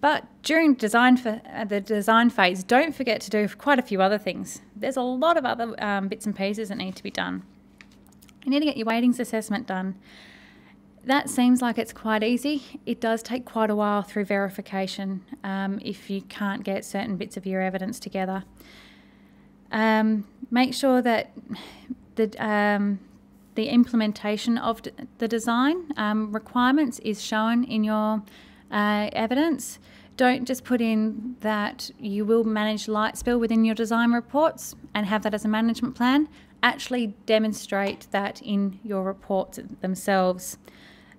But during the design phase, don't forget to do quite a few other things. There's a lot of other bits and pieces that need to be done. You need to get your weightings assessment done. That seems like it's quite easy. It does take quite a while through verification if you can't get certain bits of your evidence together. Make sure that the implementation of the design requirements is shown in your evidence. Don't just put in that you will manage light spill within your design reports and have that as a management plan. Actually demonstrate that in your reports themselves.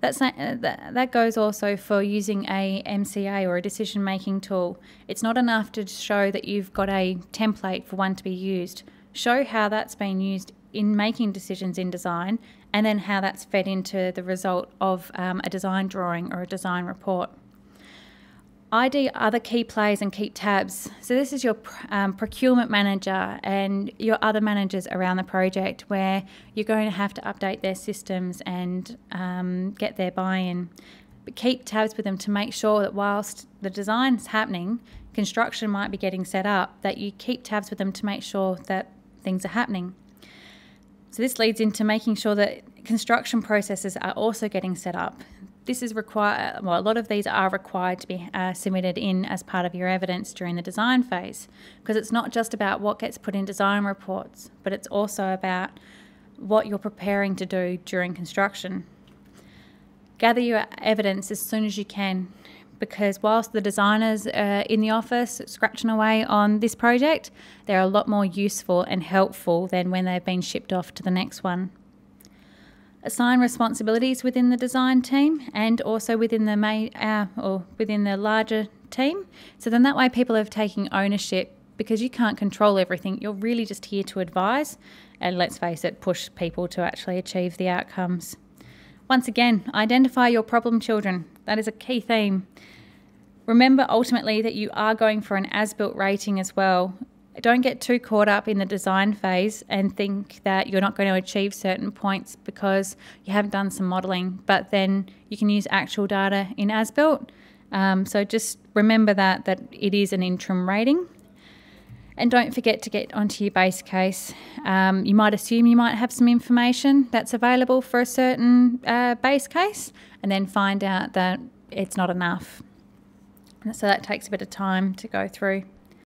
That goes also for using a MCA or a decision-making tool. It's not enough to show that you've got a template for one to be used. Show how that's been used in making decisions in design, and then how that's fed into the result of a design drawing or a design report. ID other key players and keep tabs. So this is your procurement manager and your other managers around the project, where you're going to have to update their systems and get their buy-in. But keep tabs with them to make sure that whilst the design's happening, construction might be getting set up, that you keep tabs with them to make sure that things are happening. So this leads into making sure that construction processes are also getting set up. This is required, well, a lot of these are required to be submitted in as part of your evidence during the design phase, because it's not just about what gets put in design reports, but it's also about what you're preparing to do during construction. Gather your evidence as soon as you can, because whilst the designers are in the office scratching away on this project, they're a lot more useful and helpful than when they've been shipped off to the next one. Assign responsibilities within the design team and also within the larger team. So then that way people are taking ownership, because you can't control everything. You're really just here to advise and, let's face it, push people to actually achieve the outcomes. Once again, identify your problem children. That is a key theme. Remember ultimately that you are going for an as-built rating as well. Don't get too caught up in the design phase and think that you're not going to achieve certain points because you haven't done some modelling, but then you can use actual data in as-built. So just remember that it is an interim rating. And don't forget to get onto your base case. You might assume you might have some information that's available for a certain base case, and then find out that it's not enough. So that takes a bit of time to go through.